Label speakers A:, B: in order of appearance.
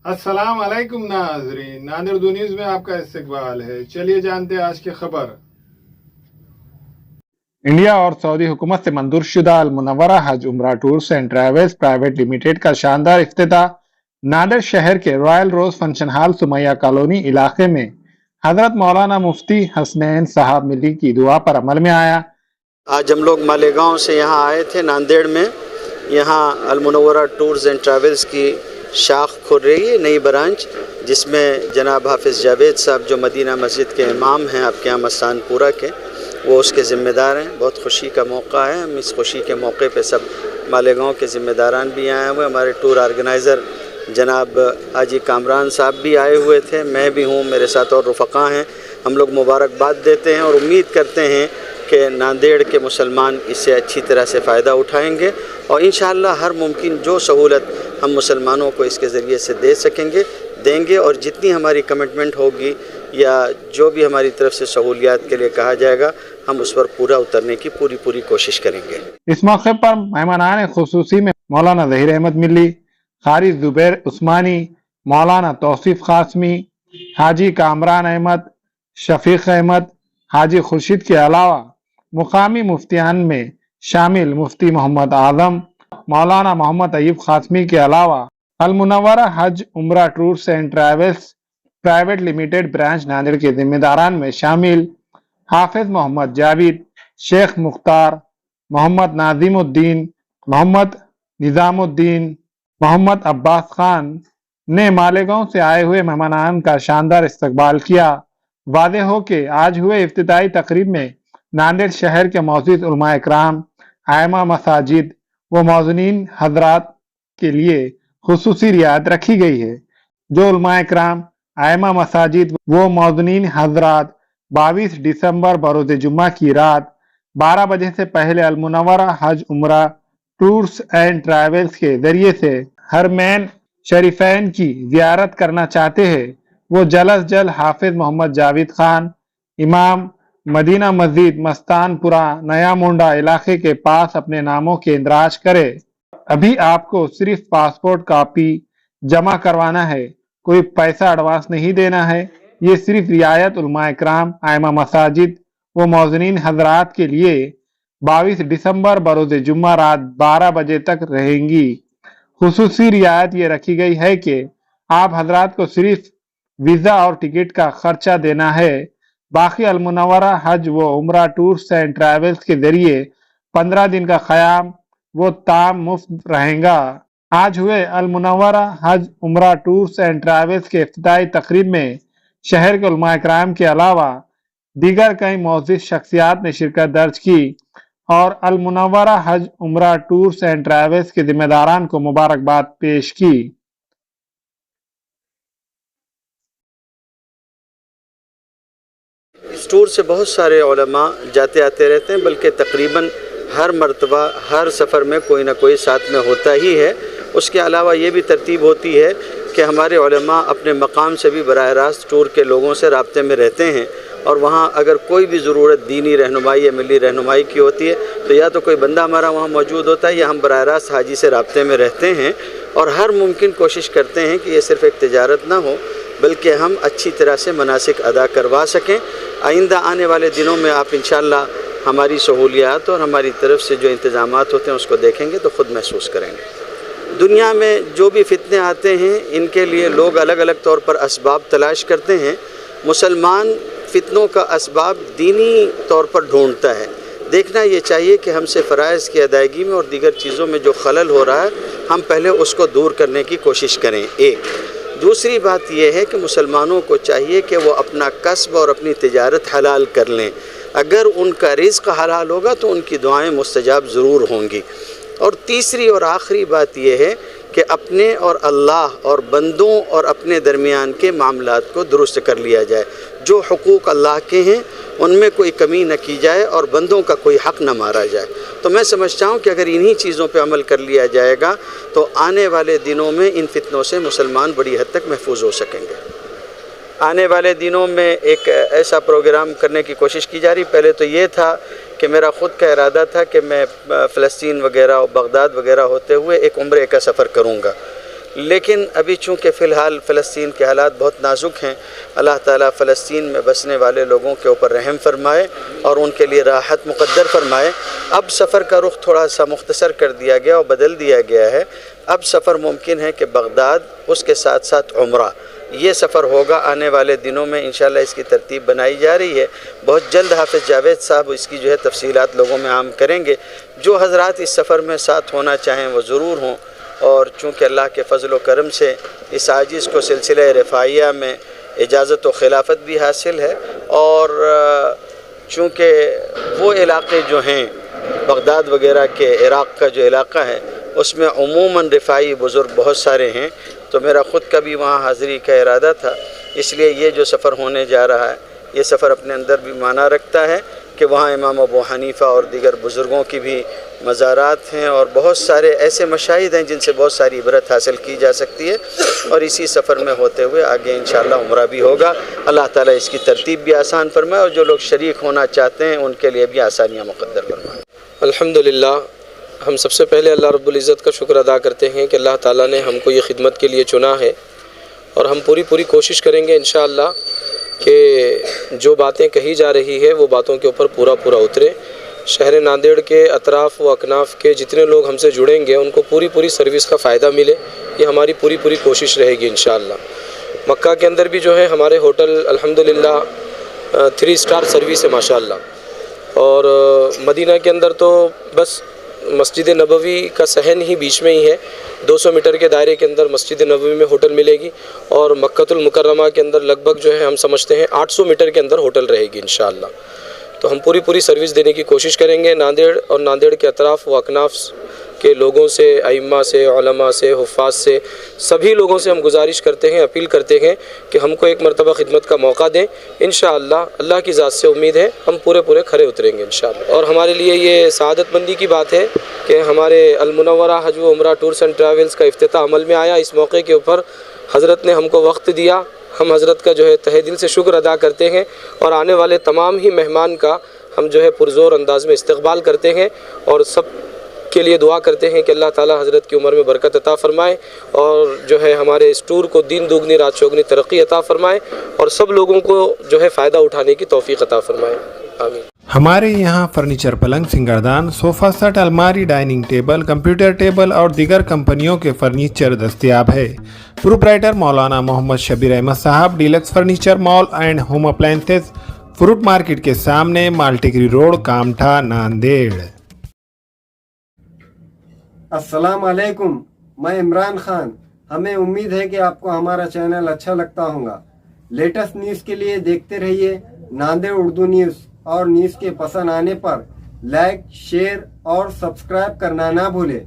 A: अस्सलाम वालेकुम नाज़रीन, नादिर दो न्यूज़ में आपका इस्तकबाल है। चलिए जानते हैं आज की खबर। इंडिया और सऊदी हुकूमत से मंजूर शुदा अल मुनव्वरा हज उम्रा tours and travels private limited का शानदार इफ्तिताह नादिर शहर के रॉयल रोज फंक्शन हॉल सुमैया कॉलोनी इलाके में हजरत मौलाना मुफ्ती हसनैन साहब मिली की दुआ पर अमल में आया।
B: आज हम लोग मालेगांव से यहाँ आए थे नांदेड़ में। यहाँ अल मुनव्वरा टूर्स एंड ट्रैवल्स की शाख खुल रही है, नई ब्रांच, जिसमें जनाब हाफिज़ जावेद साहब जो मदीना मस्जिद के इमाम हैं आपके यहाँ मस्तानपुरा के, वो उसके ज़िम्मेदार हैं। बहुत खुशी का मौका है। हम इस खुशी के मौके पे सब मालेगांव के ज़िम्मेदारान भी आए हुए। हमारे टूर ऑर्गेनाइज़र जनाब हाजी कामरान साहब भी आए हुए थे, मैं भी हूँ, मेरे साथ और रफ़क़ा हैं। हम लोग मुबारकबाद देते हैं और उम्मीद करते हैं कि नांदेड़ के मुसलमान इससे अच्छी तरह से फ़ायदा उठाएंगे और इंशाअल्लाह हर मुमकिन जो सहूलत हम मुसलमानों को इसके ज़रिए से दे सकेंगे देंगे, और जितनी हमारी कमिटमेंट होगी या जो भी हमारी तरफ से सहूलियात के लिए कहा जाएगा हम उस पर पूरा उतरने की पूरी कोशिश करेंगे।
A: इस मौके पर मेहमानान खुसूसी में मौलाना ज़हीर अहमद मिल्ली, क़ारी ज़ुबैर उस्मानी, मौलाना तौसीफ़ क़ासमी, हाजी कामरान अहमद, शफ़ीक़ अहमद, हाजी खुर्शीद के अलावा मुकामी मुफ्तियान में शामिल मुफ्ती मोहम्मद आज़म, मौलाना मोहम्मद अयूब क़ासमी के अलावा अल मुनव्वरा हज उम्रा tours and travels private limited branch Nanded के जिम्मेदारान में शामिल हाफिज मोहम्मद जावेद, शेख मुख्तार, मोहम्मद नाजिमुद्दीन, मोहम्मद निज़ामुद्दीन, मोहम्मद अब्बास खान ने मालेगांव से आए हुए मेहमानान का शानदार इस्तकबाल किया। वादे हो कि आज हुए इफ्तिताई तकरीब में नांदेड़ शहर के मौजूद उलमा इकराम, आइमा मसाजिद व मौज़नीन हजरात के लिए खुसूसी रियायत रखी गई है। जो उलमा इकराम, आइमा मसाजिद व मौज़नीन हजरात 22 दिसंबर बरोज़ जुम्मा की रात 12 बजे से पहले अल मुनव्वरा हज उम्रा टूर्स एंड ट्रैवल्स के जरिए से हरमैन शरीफैन की जियारत करना चाहते हैं, वो जल्द अज जल्द हाफिज मोहम्मद जावेद खान, इमाम मदीना मस्जिद मस्तानपुरा नया मुंडा इलाके के पास अपने नामों के इंदराज करे। अभी आपको सिर्फ पासपोर्ट कॉपी जमा करवाना है, कोई पैसा एडवांस नहीं देना है। ये सिर्फ रियायत उलमा इकराम, आइमा मसाजिद व मौज़नीन हजरात के लिए 22 दिसंबर बरोज़ जुम्मा रात 12 बजे तक रहेंगी। खुसूसी रियायत ये रखी गई है कि आप हजरात को सिर्फ वीज़ा और टिकट का खर्चा देना है। बाकी अल मुनव्वरा हज व उम्रा टूर्स एंड ट्रैवल्स के जरिए 15 दिन का क़याम वो ताम मुफ्त रहेगा। आज हुए अल मुनव्वरा हज उम्रा टूर्स एंड ट्रैवल्स के इफ्तिताई तकरीब में शहर के उलमा इकराम के अलावा दीगर कई मौजूद शख्सियात ने शिरकत दर्ज की और अल मुनव्वरा हज उम्रा टूर्स एंड ट्रैवल्स के जिम्मेदारान को मुबारकबाद पेश की।
B: इस टूर से बहुत सारे उलमा जाते आते रहते हैं, बल्कि तकरीबन हर मरतबा हर सफ़र में कोई ना कोई साथ में होता ही है। उसके अलावा ये भी तरतीब होती है कि हमारे उलमा अपने मकाम से भी बराह रास्त टूर के लोगों से राब्ते में रहते हैं और वहाँ अगर कोई भी ज़रूरत दीनी रहनुमाई या मिली रहनुमाई की होती है तो या तो कोई बंदा हमारा वहाँ मौजूद होता है या हम बराह रास्त हाजी से राब्ते में रहते हैं और हर मुमकिन कोशिश करते हैं कि ये सिर्फ़ एक तिजारत ना हो बल्कि हम अच्छी तरह से मनासिक अदा करवा सकें। आइंदा आने वाले दिनों में आप इंशाअल्लाह हमारी सहूलियात और हमारी तरफ से जो इंतज़ामात होते हैं उसको देखेंगे तो ख़ुद महसूस करेंगे। दुनिया में जो भी फितने आते हैं इनके लिए लोग अलग अलग तौर पर असबाब तलाश करते हैं। मुसलमान फितनों का असबाब दीनी तौर पर ढूंढता है। देखना ये चाहिए कि हमसे फ़राइज़ की अदायगी में और दीगर चीज़ों में जो खलल हो रहा है हम पहले उसको दूर करने की कोशिश करें। एक दूसरी बात यह है कि मुसलमानों को चाहिए कि वो अपना कसब और अपनी तिजारत हलाल कर लें। अगर उनका रिज़्क़ हलाल होगा तो उनकी दुआएं मुस्तजाब ज़रूर होंगी। और तीसरी और आखिरी बात यह है कि अपने और अल्लाह और बंदों और अपने दरमियान के मामलात को दुरुस्त कर लिया जाए। जो हुकूक अल्लाह के हैं उनमें कोई कमी न की जाए और बंदों का कोई हक़ न मारा जाए। तो मैं समझता हूँ कि अगर इन्हीं चीज़ों पे अमल कर लिया जाएगा तो आने वाले दिनों में इन फितनों से मुसलमान बड़ी हद तक महफूज हो सकेंगे। आने वाले दिनों में एक ऐसा प्रोग्राम करने की कोशिश की जा रही। पहले तो ये था कि मेरा ख़ुद का इरादा था कि मैं फ़लस्तीन वगैरह और बगदाद वगैरह होते हुए एक उम्रे का सफ़र करूँगा, لیکن ابھی چونکہ فی الحال فلسطین کے حالات بہت نازک ہیں، اللہ تعالیٰ فلسطین میں بسنے والے لوگوں کے اوپر رحم فرمائے اور ان کے لیے راحت مقدر فرمائے۔ اب سفر کا رخ تھوڑا سا مختصر کر دیا گیا اور بدل دیا گیا ہے۔ اب سفر ممکن ہے کہ بغداد، اس کے ساتھ ساتھ عمرہ، یہ سفر ہوگا آنے والے دنوں میں انشاءاللہ۔ اس کی ترتیب بنائی جا رہی ہے، بہت جلد حافظ جاوید صاحب اس کی جو ہے تفصیلات لوگوں میں عام کریں گے۔ جو حضرات اس سفر میں ساتھ ہونا چاہیں وہ ضرور ہوں، اور چونکہ اللہ کے فضل و کرم سے اس عاجز کو سلسلہ رفاعیہ میں اجازت و خلافت بھی حاصل ہے، اور چونکہ وہ علاقے جو ہیں بغداد وغیرہ کے عراق کا جو علاقہ ہے اس میں عموماً رفاعی بزرگ بہت سارے ہیں، تو میرا خود کا بھی وہاں حاضری کا ارادہ تھا، اس لیے یہ جو سفر ہونے جا رہا ہے یہ سفر اپنے اندر بھی معنی رکھتا ہے کہ وہاں امام ابو حنیفہ اور دیگر بزرگوں کی بھی مزارات ہیں، اور بہت سارے ایسے مشاہد ہیں جن سے بہت ساری عبرت حاصل کی جا سکتی ہے، اور اسی سفر میں ہوتے ہوئے آگے انشاءاللہ عمرہ بھی ہوگا۔ اللہ تعالیٰ اس کی ترتیب بھی آسان فرمائے، اور جو لوگ شریک ہونا چاہتے ہیں ان کے لیے بھی آسانیاں مقدر فرمائے۔
C: الحمدللہ، ہم سب سے پہلے اللہ رب العزت کا شکر ادا کرتے ہیں کہ اللہ تعالیٰ نے ہم کو یہ خدمت کے لیے چنا ہے، اور ہم پوری کوشش کریں گے انشاءاللہ کہ جو باتیں کہی جا رہی ہے وہ باتوں کے اوپر پورا اترے۔ شہر ناندیڑ کے اطراف و اکناف کے جتنے لوگ ہم سے جڑیں گے ان کو پوری سروس کا فائدہ ملے، یہ ہماری پوری کوشش رہے گی انشاءاللہ۔ مکہ کے اندر بھی جو ہے ہمارے ہوٹل الحمدللہ 3 اسٹار سروس ہے ماشاءاللہ، اور مدینہ کے اندر تو بس مسجد نبوی کا صحن ہی بیچ میں ہی ہے، 200 میٹر کے دائرے کے اندر مسجد نبوی میں ہوٹل ملے گی، اور مکۃ المکرمہ کے اندر لگ بھگ جو ہے ہم سمجھتے ہیں 800 میٹر کے اندر ہوٹل رہے گی انشاءاللہ۔ تو ہم پوری سروس دینے کی کوشش کریں گے۔ ناندیڑ اور ناندیڑ کے اطراف و اکناف کے لوگوں سے، ائمہ سے، علماء سے، حفاظ سے، سبھی لوگوں سے ہم گزارش کرتے ہیں، اپیل کرتے ہیں کہ ہم کو ایک مرتبہ خدمت کا موقع دیں انشاءاللہ۔ اللہ کی ذات سے امید ہے ہم پورے کھرے اتریں گے انشاءاللہ۔ اور ہمارے لیے یہ سعادت مندی کی بات ہے کہ ہمارے المنورہ حج و عمرہ ٹورز اینڈ ٹریولز کا افتتاح عمل میں آیا۔ اس موقع کے اوپر حضرت نے ہم کو وقت دیا، ہم حضرت کا جو ہے تہہ دل سے شکر ادا کرتے ہیں، اور آنے والے تمام ہی مہمان کا ہم جو ہے پرزور انداز میں استقبال کرتے ہیں، اور سب کے لیے دعا کرتے ہیں کہ اللہ تعالی حضرت کی عمر میں برکت عطا فرمائے، اور جو ہے ہمارے اس ٹور کو دین دوگنی رات چوگنی ترقی عطا فرمائے، اور سب لوگوں کو جو ہے فائدہ اٹھانے کی توفیق عطا فرمائے، آمین۔
A: ہمارے یہاں فرنیچر، پلنگ، سنگردان، صوفہ سیٹ، الماری، ڈائننگ ٹیبل، کمپیوٹر ٹیبل اور دیگر کمپنیوں کے فرنیچر دستیاب ہے۔ پروپرائٹر مولانا محمد شبیر احمد صاحب، deluxe furniture mall and home appliances, fruit market کے سامنے، مالٹیکری روڈ، کامٹھا، ناندیڑ۔
D: السلام علیکم، میں عمران خان۔ ہمیں امید ہے کہ آپ کو ہمارا چینل اچھا لگتا ہوگا۔ لیٹسٹ نیوز کے لیے دیکھتے رہیے ناندیڑ اردو نیوز، اور نیوز کے پسند آنے پر لائک، شیئر اور سبسکرائب کرنا نہ بھولیں۔